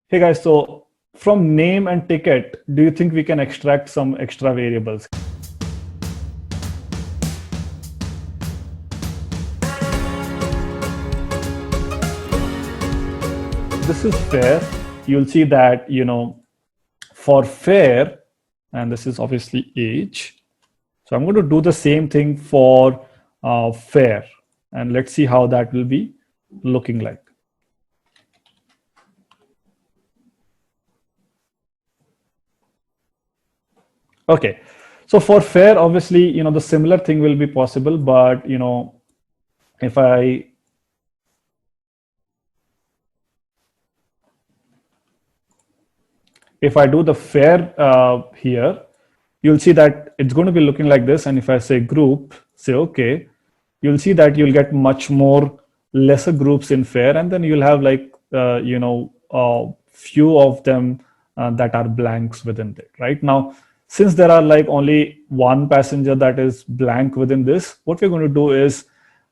Hey guys, so from name and ticket, do you think we can extract some extra variables? This is fair. You'll see that, for fair, and this is obviously age. So I'm going to do the same thing for fair, and let's see how that will be looking like. Okay, so for fair, obviously, the similar thing will be possible, but, if I do the fair here, you'll see that it's going to be looking like this. And if I say group, say okay, you'll see that you'll get much more lesser groups in fair, and then you'll have like few of them that are blanks within it. Right now, since there are like only one passenger that is blank within this, what we're going to do is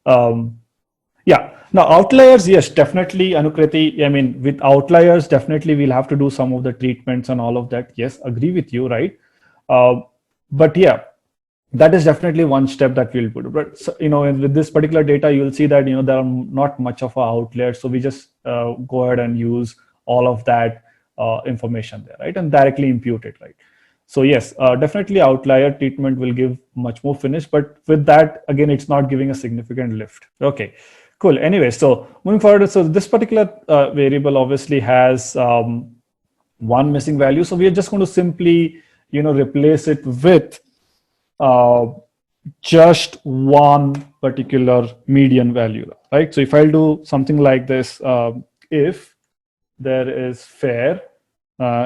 yeah. Now outliers, yes, definitely, Anukriti. I mean, with outliers, definitely we'll have to do some of the treatments and all of that. Yes, agree with you, right? Uh, but yeah, that is definitely one step that we'll put. But so, with this particular data, you'll see that there are not much of outliers, so we just go ahead and use all of that information there, right, and directly impute it, right? So yes, definitely outlier treatment will give much more finish, but with that, again, it's not giving a significant lift. Okay, cool. Anyway, so moving forward, so this particular variable obviously has one missing value. So we are just going to simply, replace it with uh, just one particular median value, right? So if I'll do something like this, if there is fair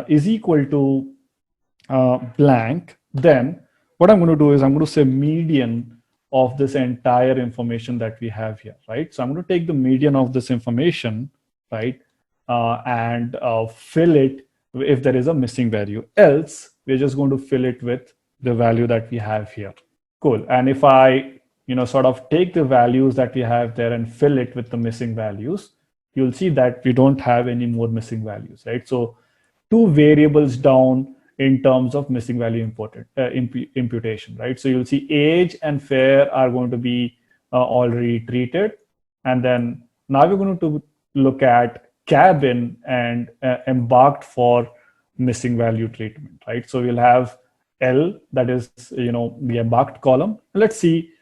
is equal to blank, then what I'm going to do is I'm going to say median of this entire information that we have here, right? So I'm going to take the median of this information, right, and fill it if there is a missing value. Else, we're just going to fill it with the value that we have here. Cool. And if I, sort of take the values that we have there and fill it with the missing values, you'll see that we don't have any more missing values, right? So two variables down in terms of missing value imputation, right? So you'll see age and fair are going to be already treated. And then now we're going to look at cabin and embarked for missing value treatment, right? So we'll have L, that is, the embarked column. Let's see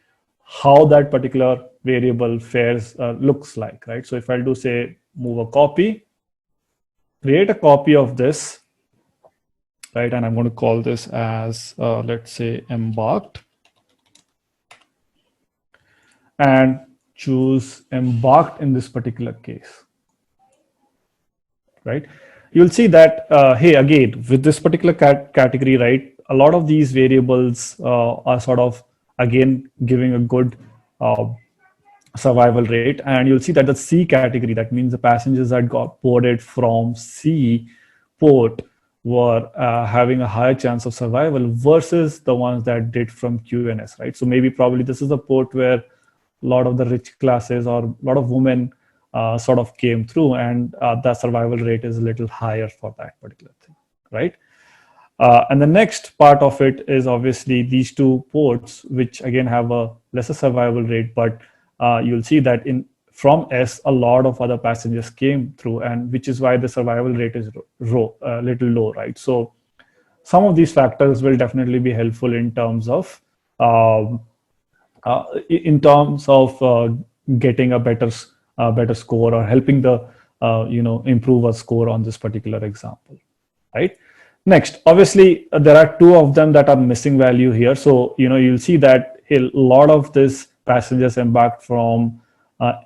how that particular variable fares looks like, right? So if I'll do say move a copy, create a copy of this, right? And I'm going to call this as, let's say, embarked, and choose embarked in this particular case, right? You'll see that, hey, again, with this particular category, right, a lot of these variables are sort of, again, giving a good survival rate. And you'll see that the C category, that means the passengers that got boarded from C port were having a higher chance of survival versus the ones that did from QNS, right? So maybe probably this is a port where a lot of the rich classes or a lot of women sort of came through, and the survival rate is a little higher for that particular thing, right? And the next part of it is obviously these two ports, which again have a lesser survival rate, but you'll see that in from S, a lot of other passengers came through, and which is why the survival rate is little low, right? So some of these factors will definitely be helpful in terms of getting a better score, or helping the improve a score on this particular example, right? Next, obviously, there are two of them that are missing value here. So, you'll see that a lot of this passengers embarked from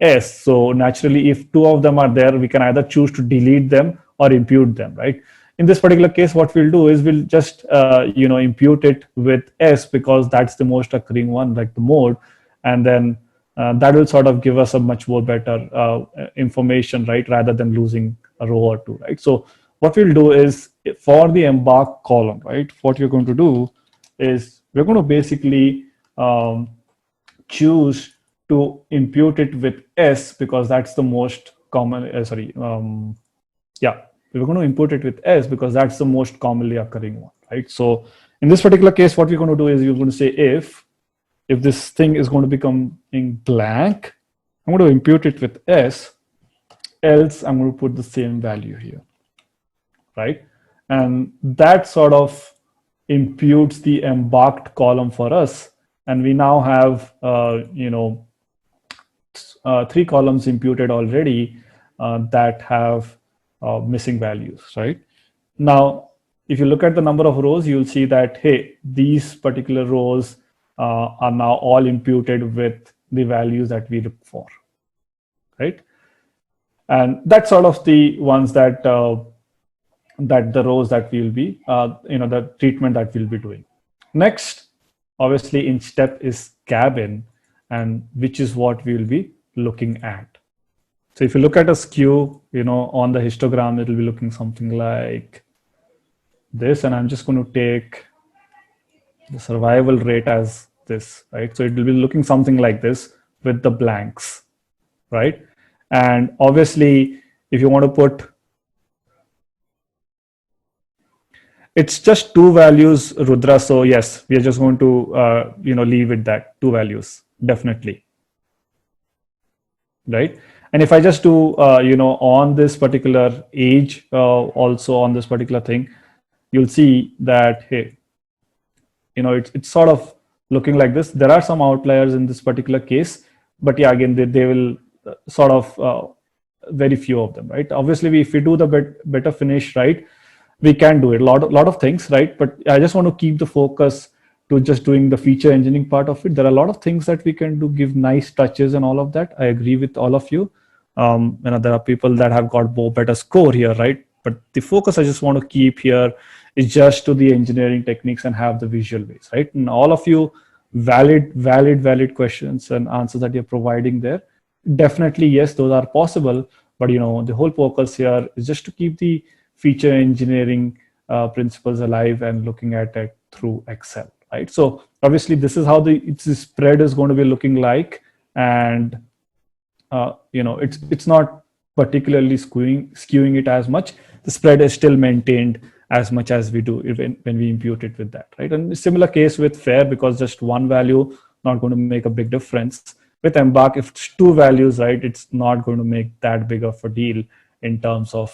S. So naturally, if two of them are there, we can either choose to delete them or impute them, right? In this particular case, what we'll do is we'll just, impute it with S, because that's the most occurring one, like the mode. And then that will sort of give us a much more better information, right? Rather than losing a row or two, right? So what we'll do is for the embark column, right? What you're going to do is we're going to basically choose to impute it with S, because that's the most common, yeah, we're going to impute it with S because that's the most commonly occurring one, right? So in this particular case, what we're going to do is you're going to say if this thing is going to become in blank, I'm going to impute it with S, else I'm going to put the same value here, right? And that sort of imputes the embarked column for us. And we now have, 3 columns imputed already that have missing values, right? Now, if you look at the number of rows, you'll see that, hey, these particular rows are now all imputed with the values that we look for, right? And that's sort of the ones that that the rows that we'll be, the treatment that we'll be doing. Next, obviously, in step is cabin, and which is what we'll be looking at. So if you look at a skew, on the histogram, it'll be looking something like this, and I'm just going to take the survival rate as this, right? So it will be looking something like this with the blanks, right? And obviously, if you want to put, it's just 2 values, Rudra. So yes, we are just going to, leave it that 2 values, definitely, right? And if I just do, on this particular age, also on this particular thing, you'll see that, hey, it's sort of looking like this. There are some outliers in this particular case, but yeah, again, they will sort of very few of them, right? Obviously, if we do the better finish, right, we can do it. A lot of things, right? But I just want to keep the focus to just doing the feature engineering part of it. There are a lot of things that we can do, give nice touches and all of that. I agree with all of you. There are people that have got better score here, right? But the focus I just want to keep here is just to the engineering techniques and have the visual ways, right? And all of you valid questions and answers that you're providing there. Definitely, yes, those are possible. But the whole focus here is just to keep the feature engineering principles alive and looking at it through Excel, right? So obviously, this is how the spread is going to be looking like, and it's not particularly skewing it as much. The spread is still maintained as much as we do when we impute it with that, right? And similar case with fair, because just one value not going to make a big difference. With Embark, if it's 2 values, right, it's not going to make that big of a deal in terms of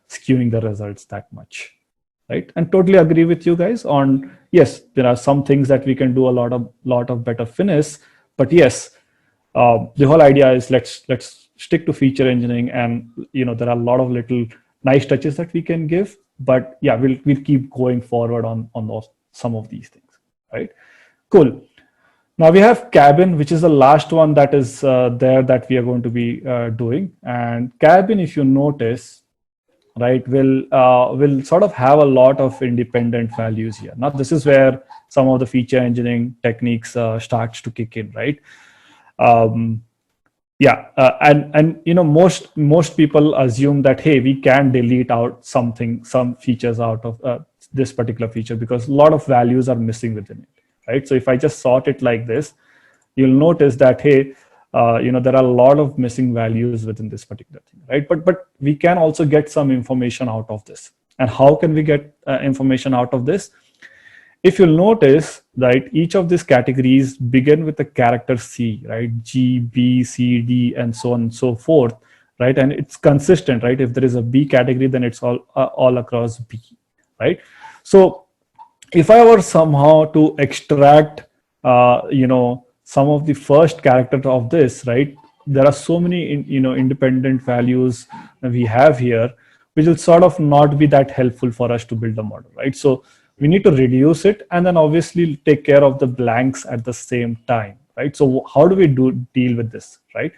skewing the results that much, right? And totally agree with you guys on, yes, there are some things that we can do a lot of better finish, but yes, the whole idea is let's stick to feature engineering, and there are a lot of little nice touches that we can give, but yeah, we'll keep going forward on some of these things, right? Cool. Now we have cabin, which is the last one that is there that we are going to be doing. And cabin, if you notice, right, will sort of have a lot of independent values here. Now this is where some of the feature engineering techniques starts to kick in, right? And most people assume that, hey, we can delete out some features out of this particular feature because a lot of values are missing within it. Right? So if I just sort it like this, you'll notice that, hey, there are a lot of missing values within this particular thing, right? But we can also get some information out of this. And how can we get information out of this? If you'll notice, right, each of these categories begin with the character C, right? G, B, C, D, and so on and so forth, right? And it's consistent, right? If there is a B category, then it's all across B, right? So if I were somehow to extract, some of the first character of this, right, there are so many, independent values that we have here, which will sort of not be that helpful for us to build a model, right? So we need to reduce it and then obviously take care of the blanks at the same time, right? So how do we deal with this, right?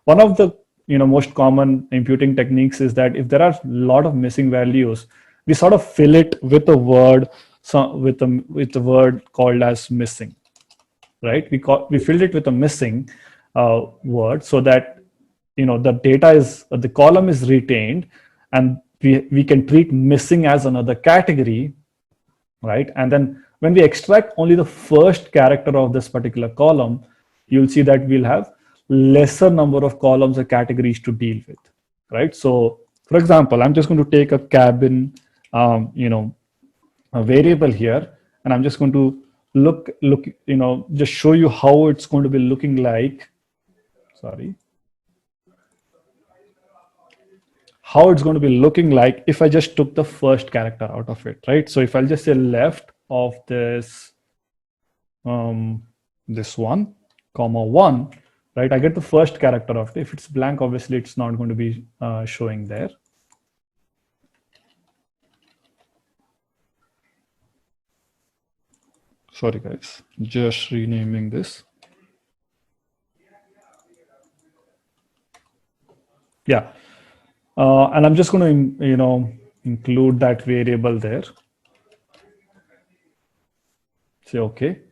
One of the, most common imputing techniques is that if there are a lot of missing values, we sort of fill it with a word, with the word called as missing, right? We filled it with a missing word so that the data is, the column is retained, and we can treat missing as another category, right? And then when we extract only the first character of this particular column, you'll see that we'll have lesser number of columns or categories to deal with, right? So For example, I'm just going to take a cabin, a variable here, and I'm just going to look, just show you how it's going to be looking like. Sorry. How it's going to be looking like if I just took the first character out of it, right? So if I'll just say left of this one, comma one, right? I get the first character of it. If it's blank, obviously it's not going to be showing there. Sorry guys, just renaming this. Yeah, and I'm just going to, include that variable there. Say okay,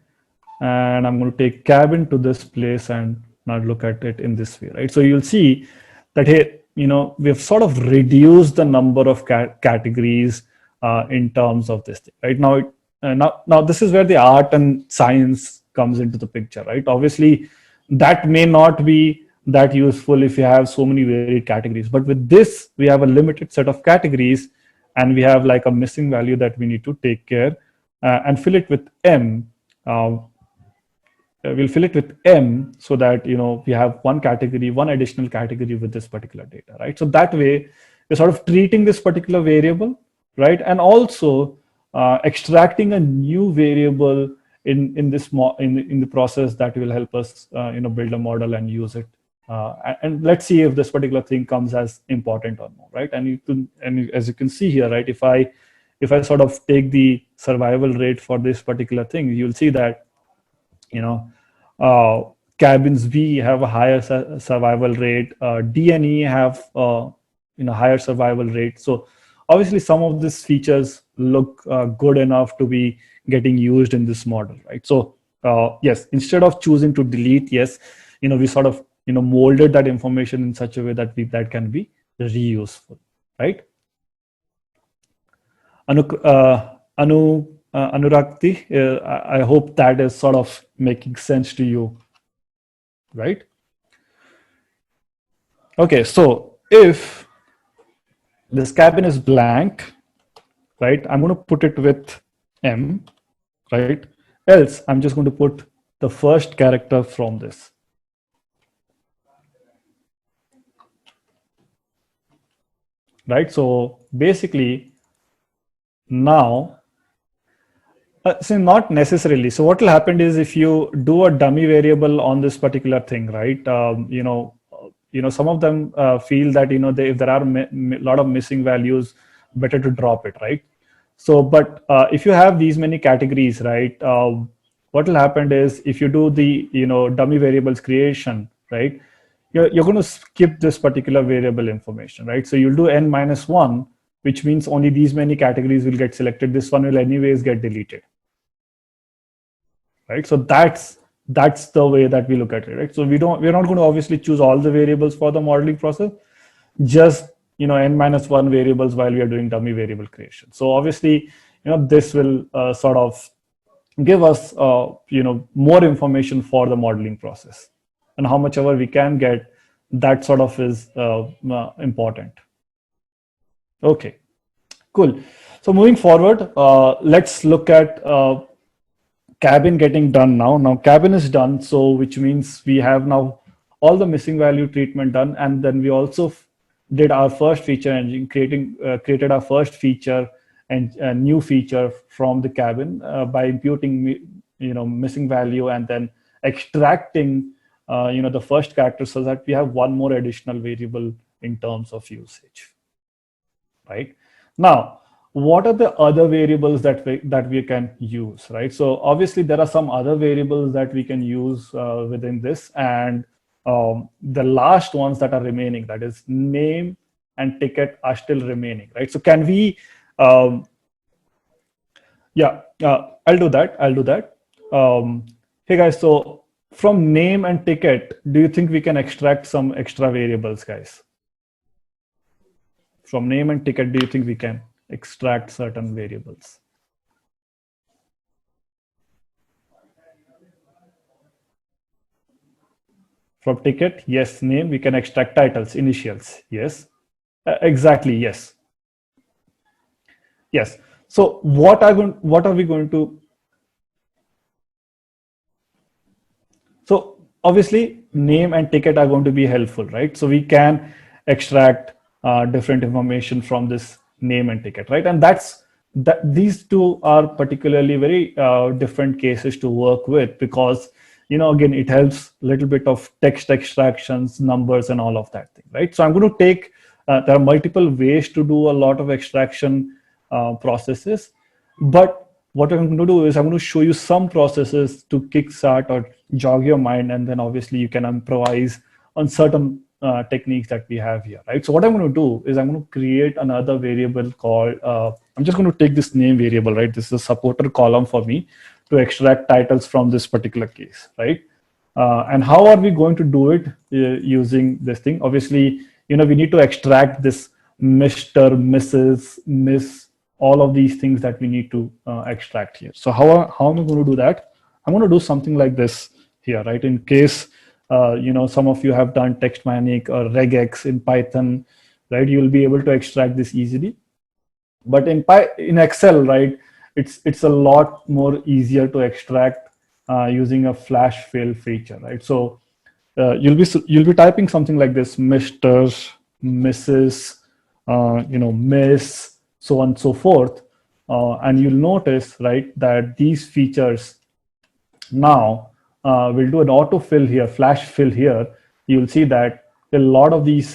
and I'm going to take cabin to this place and not look at it in this way, right? So you'll see that here, we've sort of reduced the number of categories in terms of this thing, right? Now this is where the art and science comes into the picture, right? Obviously, that may not be that useful if you have so many varied categories, but with this, we have a limited set of categories, and we have like a missing value that we need to take care and fill it with M. We'll fill it with M so that we have one additional category with this particular data, right? So that way we're sort of treating this particular variable, right, and also extracting a new variable in the process that will help us build a model and use it, and let's see if this particular thing comes as important or not, right? And as you can see here, right, if I sort of take the survival rate for this particular thing, you'll see that cabins B have a higher survival rate. D and E have higher survival rate. So obviously, some of these features look good enough to be getting used in this model, right? So yes, instead of choosing to delete, yes, we sort of molded that information in such a way that that can be reuseful, right? Anurakti, I hope that is sort of making sense to you, right? Okay, so if this cabin is blank, right, I'm going to put it with M, right? Else, I'm just going to put the first character from this. Right, so basically now, so not necessarily. So what will happen is if you do a dummy variable on this particular thing, right? Some of them feel that if there are a lot of missing values, better to drop it, right? So, but if you have these many categories, right? What will happen is if you do the dummy variables creation, right? You're going to skip this particular variable information, right? So you'll do n-1, which means only these many categories will get selected. This one will anyways get deleted, right? So that's the way that we look at it, right? So we're not going to obviously choose all the variables for the modeling process, just n-1 variables while we are doing dummy variable creation. So obviously, this will sort of give us more information for the modeling process, and how much ever we can get, that sort of is important. Okay, cool. So moving forward, let's look at cabin getting done now. Now cabin is done, so which means we have now all the missing value treatment done, and then we also did our first feature engine, created our first feature and a new feature from the cabin by imputing missing value and then extracting the first character so that we have one more additional variable in terms of usage. Right now, what are the other variables that we can use, right? So obviously there are some other variables that we can use within this, and the last ones that are remaining, that is name and ticket, are still remaining, right? So can we yeah, I'll do that. Hey guys, so from name and ticket, do you think we can extract some extra variables, guys? From name and ticket, do you think we can extract certain variables? From ticket, yes. Name, we can extract titles, initials, yes. Exactly. Yes. Yes. So what are we going to? So obviously, name and ticket are going to be helpful, right? So we can extract different information from this name and ticket, right? And that these two are particularly very different cases to work with because again it helps a little bit of text extractions, numbers, and all of that thing, right? So I'm going to take there are multiple ways to do a lot of extraction processes, but what I'm going to do is I'm going to show you some processes to kickstart or jog your mind, and then obviously you can improvise on certain techniques that we have here, right? So what I'm going to do is I'm going to create another variable called, I'm just going to take this name variable, right? This is a supporter column for me to extract titles from this particular case, right? And how are we going to do it using this thing? Obviously, we need to extract this Mr., Mrs., Miss, all of these things that we need to extract here. So how am I going to do that? I'm going to do something like this here, right? In case, some of you have done TextManic or regex in Python, right? You'll be able to extract this easily. But in Excel, right, it's a lot more easier to extract using a flash fill feature, right? So you'll be typing something like this: Mr., Mrs., Miss, so on and so forth, and you'll notice, right, that these features now we'll do an autofill here, flash fill here. You'll see that a lot of these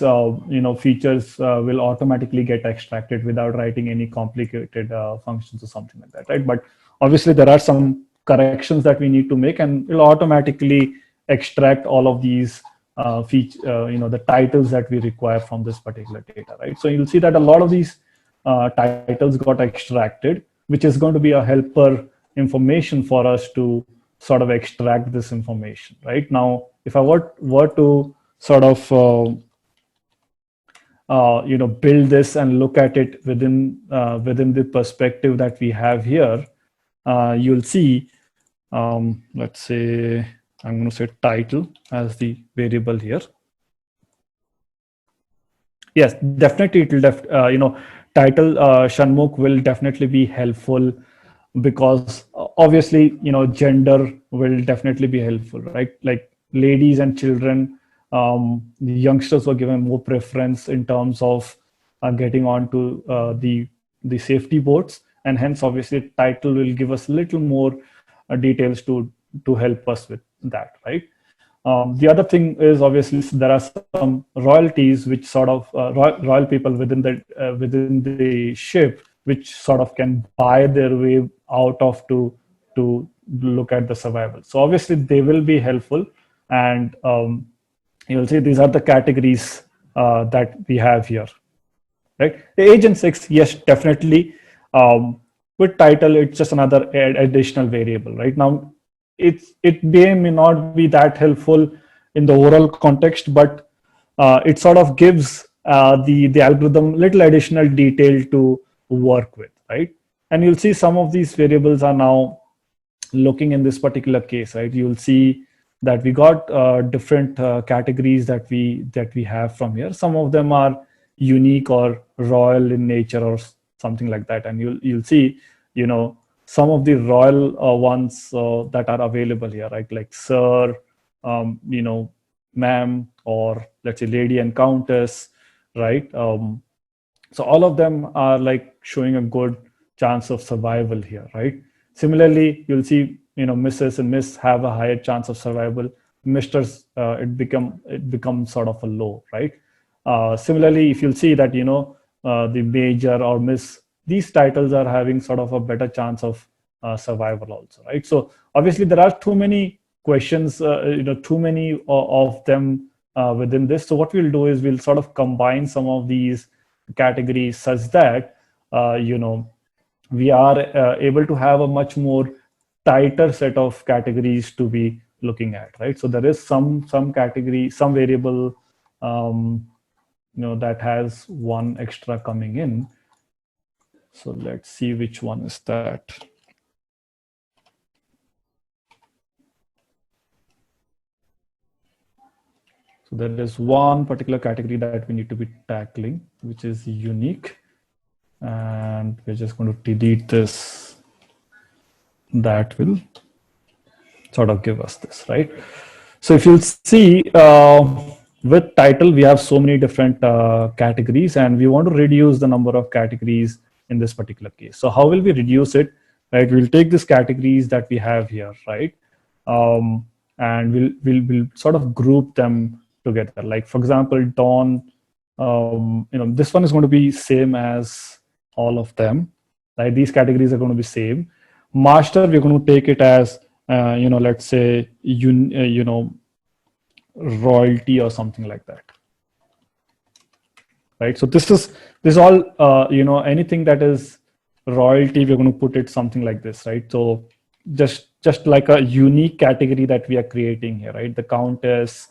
features will automatically get extracted without writing any complicated functions or something like that, right? But obviously there are some corrections that we need to make, and it'll automatically extract all of these the titles that we require from this particular data, right? So you'll see that a lot of these titles got extracted, which is going to be a helper information for us to sort of extract this information. Right now, if I were to sort of build this and look at it within the perspective that we have here, you'll see. Let's say I'm going to say title as the variable here. Yes, definitely it will title Shanmukh will definitely be helpful because obviously gender will definitely be helpful, right? Like ladies and children, the youngsters were given more preference in terms of getting onto the safety boards, and hence obviously title will give us a little more details to help us with that, right? The other thing is obviously there are some royalties which sort of royal people within the ship which sort of can buy their way out of to look at the survival. So obviously they will be helpful, and you'll see these are the categories that we have here, right? The age and sex, yes, definitely. With title, it's just another additional variable, right? Now it may not be that helpful in the overall context, but it sort of gives the algorithm little additional detail to work with, right? And you'll see some of these variables are now looking in this particular case, right? You'll see that we got different categories that we have from here. Some of them are unique or royal in nature or something like that, and you'll see some of the royal ones that are available here, right? Like sir, ma'am, or let's say lady and countess, right? So all of them are like showing a good chance of survival here, right? Similarly, you'll see Mrs. and Miss have a higher chance of survival. Misters, it becomes sort of a low, right? Similarly, if you'll see that the major or Miss, these titles are having sort of a better chance of survival also, right? So obviously there are too many questions, too many of them within this. So what we'll do is we'll sort of combine some of these categories such that we are able to have a much more tighter set of categories to be looking at, right? So there is some category, some variable that has one extra coming in. So let's see which one is that. So So there is one particular category that we need to be tackling, which is unique. And we're just going to delete this. That will sort of give us this, right? So if you'll see with title, we have so many different categories, and we want to reduce the number of categories in this particular case. So how will we reduce it? Right, we'll take these categories that we have here, right, and we'll sort of group them together. Like for example, Dawn, this one is going to be same as all of them, right? These categories are going to be same. Master, we're going to take it as let's say royalty or something like that, right? So this is all anything that is royalty, we're going to put it something like this, right? So just like a unique category that we are creating here, right? The countess,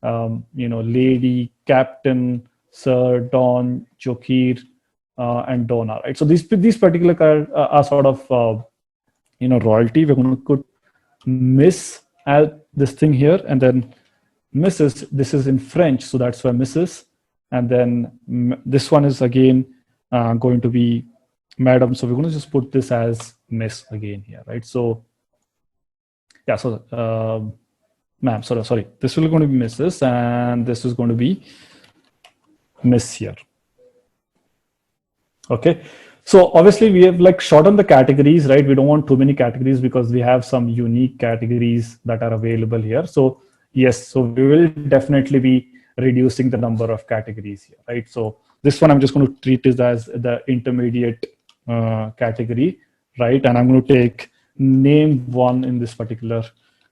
lady, captain, sir, Don, Jokir, and Donna, right? So these particular are sort of royalty. We're going to put Miss at this thing here, and then Mrs. This is in French, so that's why Mrs. And then this one is again going to be Madam. So we're going to just put this as Miss again here, right? So yeah, so ma'am, sorry, this will going to be Mrs. and this is going to be Miss here. Okay. So obviously we have like shortened the categories, right? We don't want too many categories because we have some unique categories that are available here. So yes, so we will definitely be reducing the number of categories here, right? So this one I'm just going to treat it as the intermediate category, right? And I'm going to take name one in this particular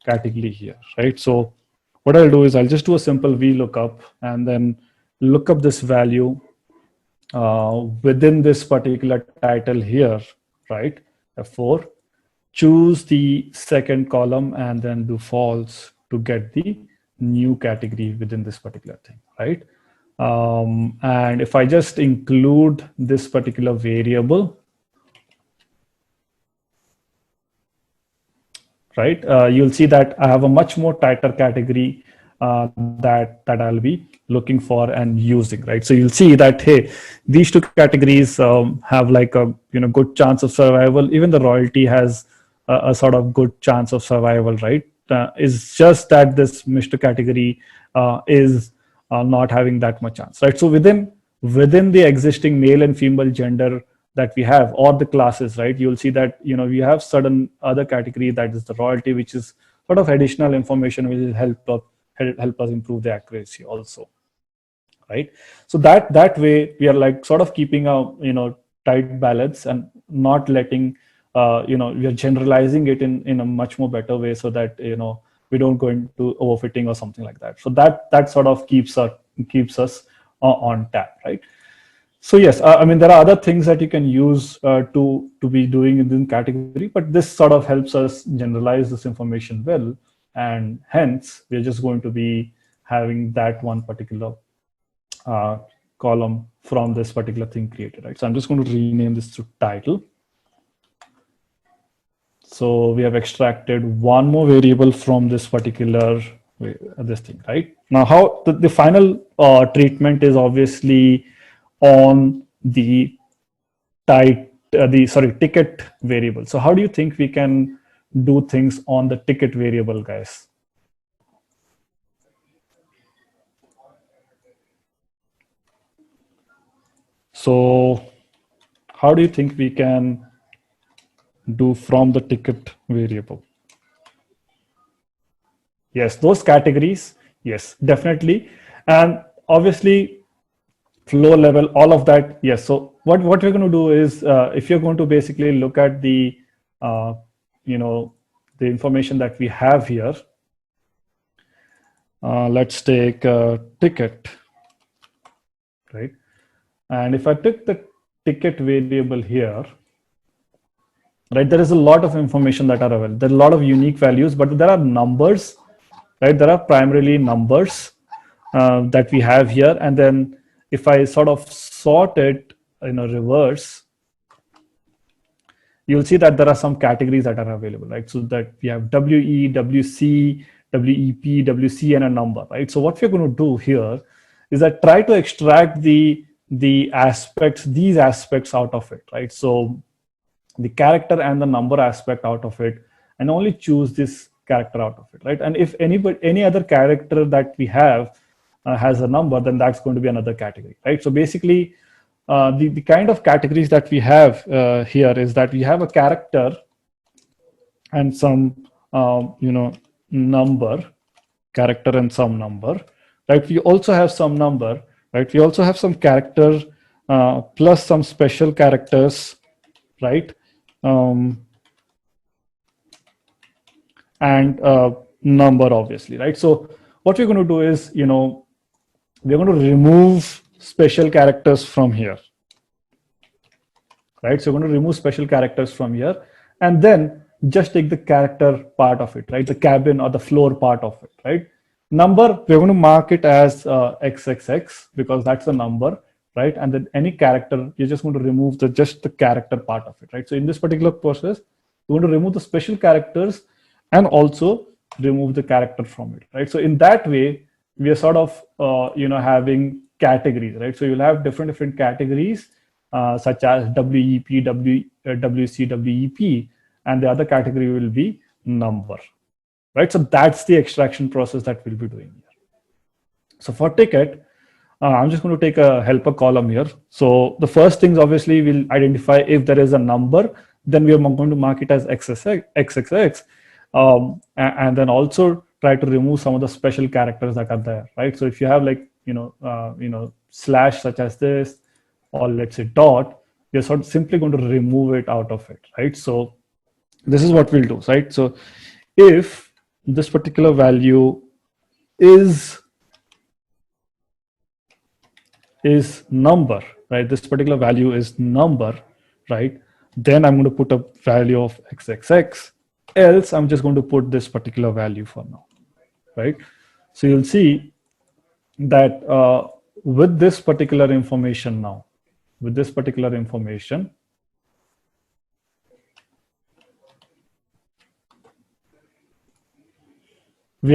category here, right? So what I'll do is I'll just do a simple VLOOKUP and then look up this value within this particular title here, right? F4, choose the second column and then do false to get the new category within this particular thing, right? And if I just include this particular variable, right, you'll see that I have a much more tighter category that I'll be looking for and using, right? So you'll see that, hey, these two categories have like a good chance of survival. Even the royalty has a sort of good chance of survival, right? It's just that this Mr. category is not having that much chance, right? So within the existing male and female gender that we have, or the classes, right, you'll see that we have certain other category that is the royalty, which is sort of additional information which will help us improve the accuracy also, right? So that way we are like sort of keeping a tight balance and not letting we are generalizing it in a much more better way, so that we don't go into overfitting or something like that. So that sort of keeps us on tap, right? So yes, I mean, there are other things that you can use to be doing in the category, but this sort of helps us generalize this information well, and hence we're just going to be having that one particular column from this particular thing created, right? So I'm just going to rename this to title. So we have extracted one more variable from this particular this thing, right? Now, how the final treatment is obviously on the ticket variable. So how do you think we can do things on the ticket variable, guys? So how do you think we can do from the ticket variable? Yes, those categories, yes, definitely. And obviously flow level, all of that, yes. So what we're going to do is, if you're going to basically look at the the information that we have here, let's take a ticket, right? And if I took the ticket variable here, right, there is a lot of information that are available. There are a lot of unique values, but there are numbers, right? There are primarily numbers that we have here. And then if I sort of sort it in a reverse, you'll see that there are some categories that are available, right? So that we have WE, WC, WEP, WC, and a number, right? So what we're going to do here is that try to extract these aspects out of it, right? So the character and the number aspect out of it, and only choose this character out of it, right? And if any other character that we have has a number, then that's going to be another category, right? So basically, the kind of categories that we have here is that we have a character and some number, character and some number, right? We also have some number, right? We also have some character plus some special characters, right? And number, obviously, right? So what we're going to do is, we're going to remove special characters from here, right? So we're going to remove special characters from here, and then just take the character part of it, right? The cabin or the floor part of it, right? Number, we're going to mark it as XXX because that's a number, right? And then any character, you're just going to remove just the character part of it, right? So in this particular process, we're going to remove the special characters and also remove the character from it, right? So in that way, we are sort of, having categories, right? So you'll have different categories, such as WEP, WC, WEP, and the other category will be number, right? So that's the extraction process that we'll be doing here. So for ticket, I'm just going to take a helper column here. So the first things, obviously, we'll identify if there is a number, then we are going to mark it as XXX, and then also try to remove some of the special characters that are there, right? So if you have like, slash such as this, or let's say dot, you're sort of simply going to remove it out of it, right? So this is what we'll do, right? So if this particular value is number, right? This particular value is number, right? Then I'm going to put a value of XXX, else I'm just going to put this particular value for now, right? So you'll see that with this particular information now, we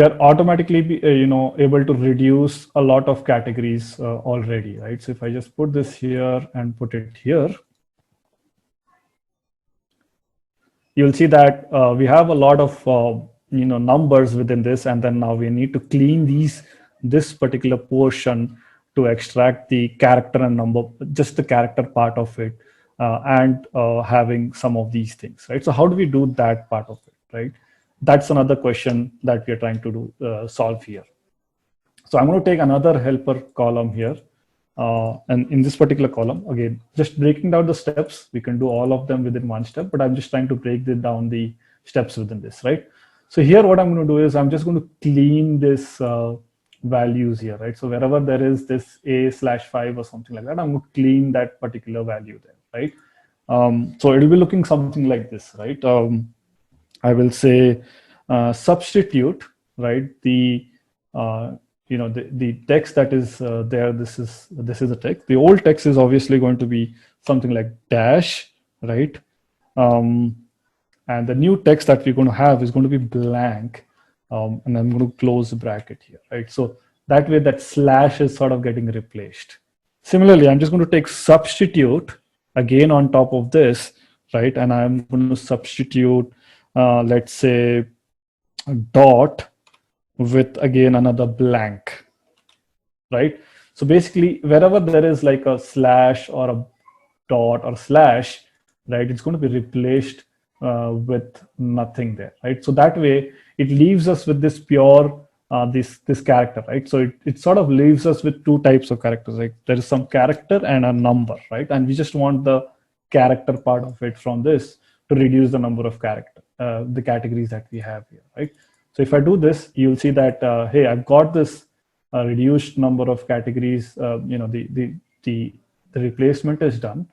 are automatically able to reduce a lot of categories already, right? So if I just put this here and put it here, you'll see that we have a lot of numbers within this, and then now we need to clean this particular portion to extract the character and number, just the character part of it, and having some of these things, right? So how do we do that part of it, right? That's another question that we are trying to solve here. So I'm going to take another helper column here. And in this particular column, again, just breaking down the steps, we can do all of them within one step, but I'm just trying to break down the steps within this, right? So here, what I'm going to do is I'm just going to clean this values here, right? So wherever there is this A/5 or something like that, I'm going to clean that particular value there, right? So it'll be looking something like this, right? I will say substitute, right? The text that is there. This is the text. The old text is obviously going to be something like dash, right? And the new text that we're going to have is going to be blank, and I'm going to close the bracket here, right? So that way, that slash is sort of getting replaced. Similarly, I'm just going to take substitute again on top of this, right? And I'm going to substitute, let's say, a dot with again another blank, right? So basically, wherever there is like a slash or a dot or slash, right, it's going to be replaced with nothing there, right? So that way, it leaves us with this pure this character, right? So it sort of leaves us with two types of characters, like there is some character and a number, right? And we just want the character part of it from this to reduce the number of the categories that we have here, right? So if I do this, you'll see that, hey, I've got this reduced number of categories, the replacement is done,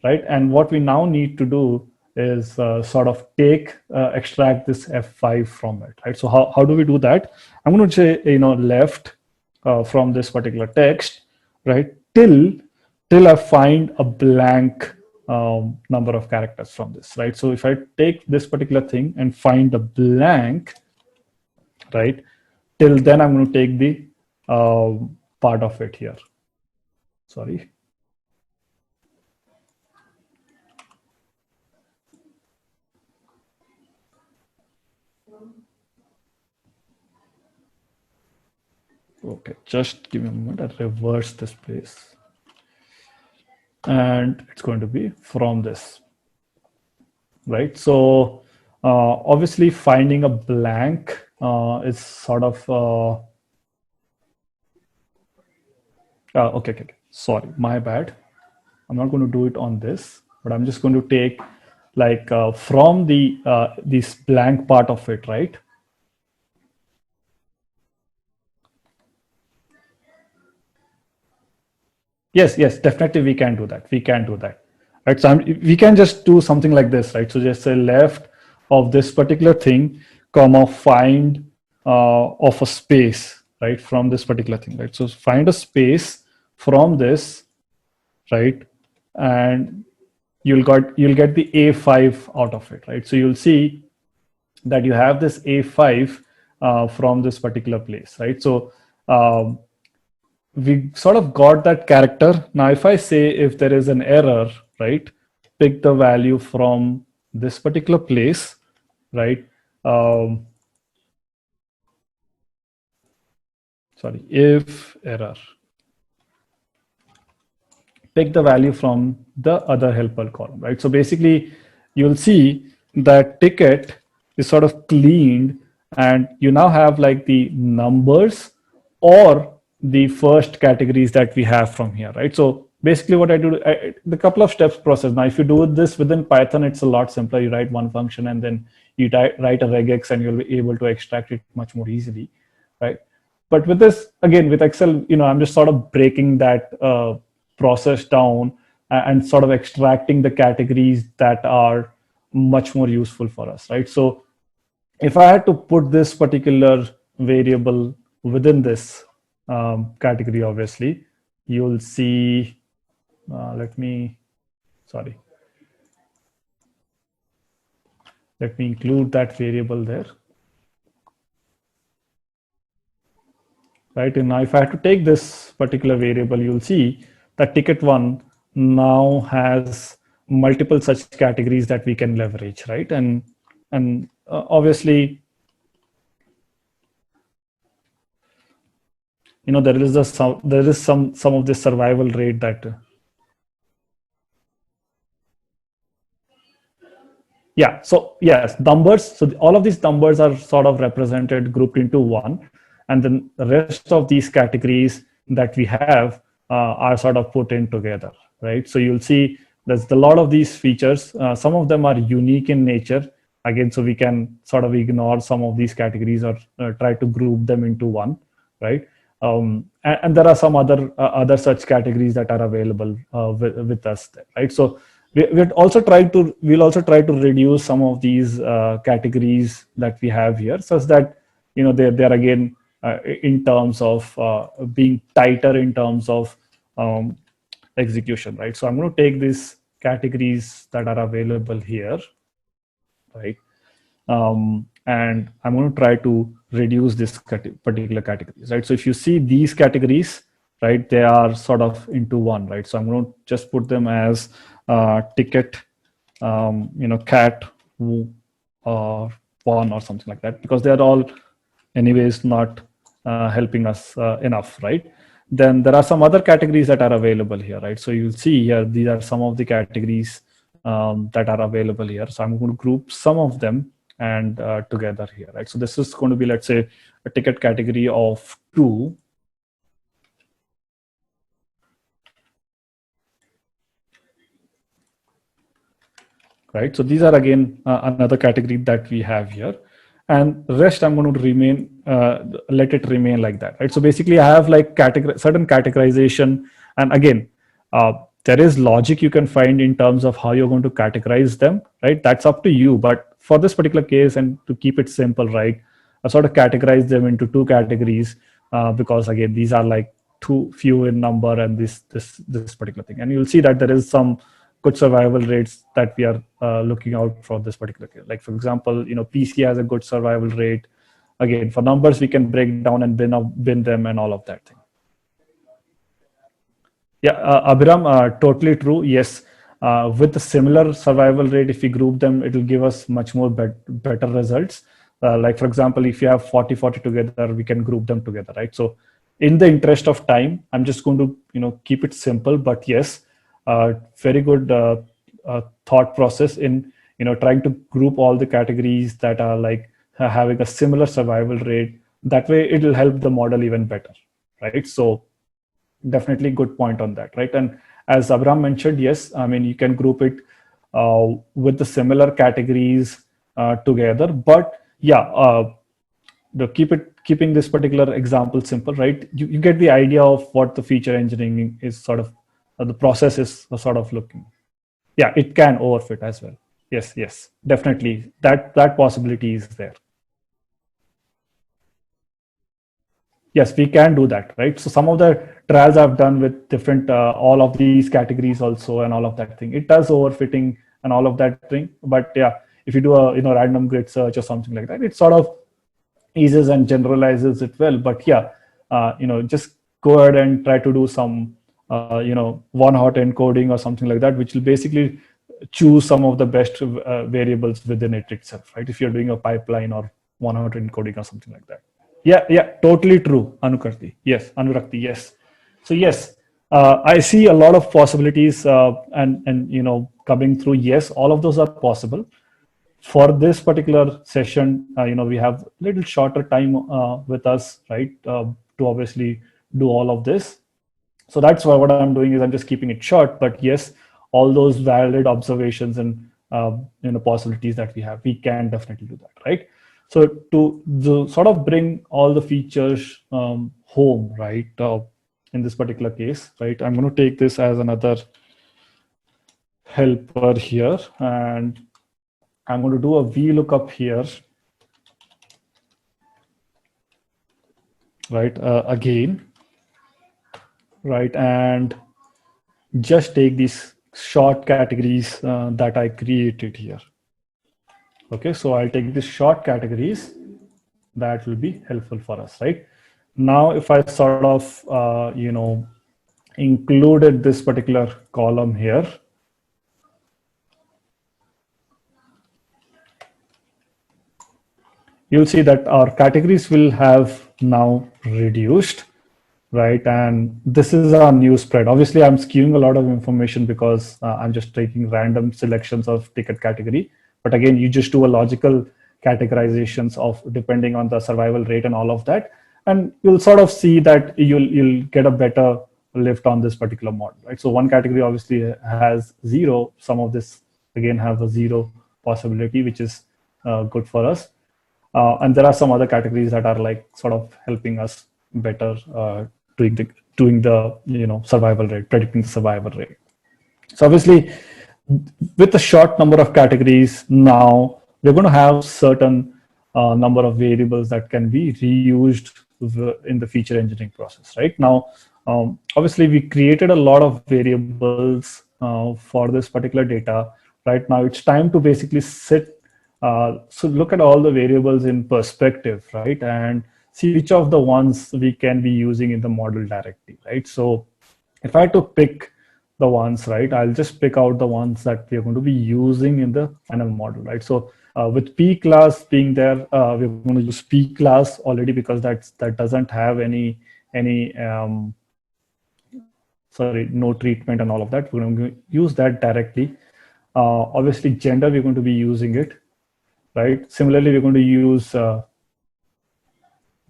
right? And what we now need to do is sort of extract this F5 from it, right? So how do we do that? I'm going to say, left from this particular text, right? Till I find a blank number of characters from this, right? So if I take this particular thing and find a blank, right? Till then, I'm going to take the part of it here. Sorry. Okay, just give me a moment. I reverse this place. And it's going to be from this, right? So obviously finding a blank is sort of, okay, sorry, my bad. I'm not going to do it on this, but I'm just going to take like from the this blank part of it, right? Yes, definitely we can do that. We can do that, right? So we can just do something like this, right? So just say left of this particular thing, comma, find of a space, right? From this particular thing, right? So find a space from this, right? And you'll get the A5 out of it, right? So you'll see that you have this A5 from this particular place, right? So we sort of got that character. Now, if I say if there is an error, right, pick the value from this particular place, right? Sorry, if error, pick the value from the other helper column, right? So basically, you'll see that ticket is sort of cleaned, and you now have like the numbers or the first categories that we have from here, right? So basically what I do, the couple of steps process. Now, if you do this within Python, it's a lot simpler. You write one function and then you write a regex and you'll be able to extract it much more easily, right? But with this, again, with Excel, I'm just sort of breaking that process down and sort of extracting the categories that are much more useful for us, right? So if I had to put this particular variable within this category, obviously, you'll see, let me include that variable there. Right, and now if I had to take this particular variable, you'll see that ticket one now has multiple such categories that we can leverage, right? And obviously, there is some of the survival rate that yeah. So yes, numbers. So all of these numbers are sort of represented, grouped into one, and then the rest of these categories that we have are sort of put in together, right? So you'll see there's a lot of these features. Some of them are unique in nature. Again, so we can sort of ignore some of these categories or try to group them into one, right? And there are some other such categories that are available with us, right? So we'll also try to reduce some of these categories that we have here, such that they're again in terms of being tighter in terms of execution, right? So I'm going to take these categories that are available here, right? And I'm going to try to reduce this particular categories, right? So if you see these categories, right, they are sort of into one, right? So I'm going to just put them as ticket, cat one or something like that, because they're all anyways not helping us enough, right? Then there are some other categories that are available here, right? So you'll see here, these are some of the categories that are available here. So I'm going to group some of them and together here, right? So this is going to be, let's say, a ticket category of 2. Right, so these are again another category that we have here, and rest I'm going to remain let it remain like that, right? So basically I have like certain categorization, and again there is logic you can find in terms of how you're going to categorize them, right? That's up to you, but for this particular case and to keep it simple, right, I sort of categorize them into 2 categories because again these are like too few in number, and this particular thing, and you'll see that there is some good survival rates that we are looking out for this particular case. Like for example, PC has a good survival rate. again, for numbers, we can break down and bin them and all of that thing. Yeah, Abhiram, totally true. Yes, with a similar survival rate, if we group them, it will give us much more better results. Like for example, if you have 40 together, we can group them together, right? So in the interest of time, I'm just going to keep it simple. But yes, very good thought process in trying to group all the categories that are like having a similar survival rate. That way, it will help the model even better, right? So definitely good point on that, right? And as Abraham mentioned, yes, I mean, you can group it with the similar categories together, but yeah, keeping this particular example simple, right? You get the idea of what the feature engineering is sort of, the process is sort of looking. Yeah, it can overfit as well. Yes, definitely that possibility is there. Yes, we can do that, right? So some of the trials I've done with different all of these categories also and all of that thing, it does overfitting and all of that thing. But yeah, if you do a random grid search or something like that, it sort of eases and generalizes it well. But yeah, just go ahead and try to do some one hot encoding or something like that, which will basically choose some of the best variables within it itself, right? If you're doing a pipeline or one hot encoding or something like that. Yeah, totally true, Anurakti, yes. So yes, I see a lot of possibilities and coming through. Yes, all of those are possible. For this particular session, we have little shorter time with us, right, to obviously do all of this. So that's why what I'm doing is I'm just keeping it short. But yes, all those valid observations and possibilities that we have, we can definitely do that, right? So to sort of bring all the features home, right, in this particular case, right, I'm going to take this as another helper here, and I'm going to do a VLOOKUP here, right, again, right, and just take these short categories that I created here. Okay, so I'll take these short categories. That will be helpful for us, right? Now, if I sort of, included this particular column here, you'll see that our categories will have now reduced, right? And this is our new spread. Obviously, I'm skewing a lot of information because I'm just taking random selections of ticket category. But again, you just do a logical categorizations of depending on the survival rate and all of that. And you'll sort of see that you'll get a better lift on this particular model, right? So one category obviously has 0. Some of this again have a 0 possibility, which is good for us. And there are some other categories that are like sort of helping us better doing the survival rate, predicting the survival rate. So obviously, with a short number of categories now, we're going to have certain number of variables that can be reused in the feature engineering process. Right now, obviously, we created a lot of variables for this particular data. Right now, it's time to basically sit. So look at all the variables in perspective, right? And see which of the ones we can be using in the model directly, right? So if I had to pick the ones, right, I'll just pick out the ones that we're going to be using in the final model, right? So with P class being there, we're going to use P class already because that doesn't have any no treatment and all of that. We're going to use that directly. Obviously, gender, we're going to be using it, right? Similarly, we're going to use the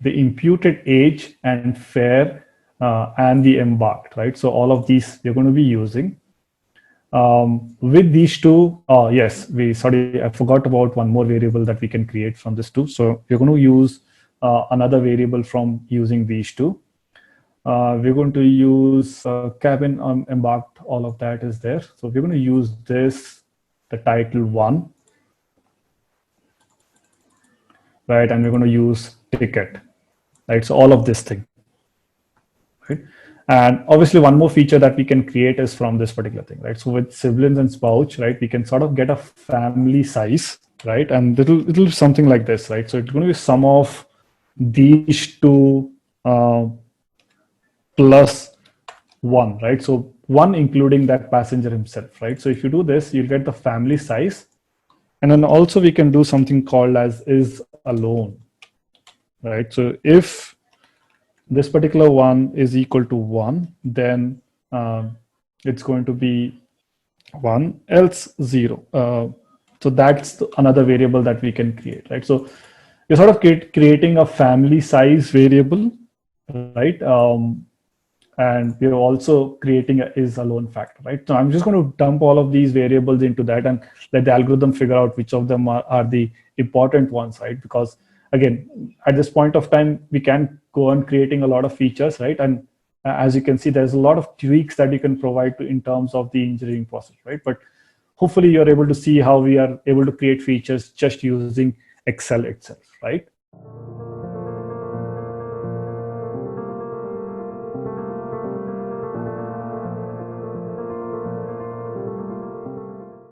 imputed age and fair and the embarked, right? So all of these we're going to be using. With these two, yes, I forgot about one more variable that we can create from this two. So we're going to use another variable from using these two. We're going to use cabin embarked, all of that is there. So we're going to use this, the title 1, right? And we're going to use ticket, right? So all of this thing, right? And obviously one more feature that we can create is from this particular thing, right? So with siblings and spouse, right, we can sort of get a family size, right? And it'll something like this, right? So it's going to be sum of these two plus one, right? So one including that passenger himself, right? So if you do this, you'll get the family size. And then also we can do something called as is alone, right? So if this particular one is equal to one, then it's going to be one, else zero. So that's another variable that we can create, right? So you're sort of creating a family size variable, right? And we're also creating a is alone factor, right? So I'm just going to dump all of these variables into that and let the algorithm figure out which of them are the important ones, right? Because again, at this point of time, we can go on creating a lot of features, right? And as you can see, there's a lot of tweaks that you can provide in terms of the engineering process, right? But hopefully you're able to see how we are able to create features just using Excel itself, right?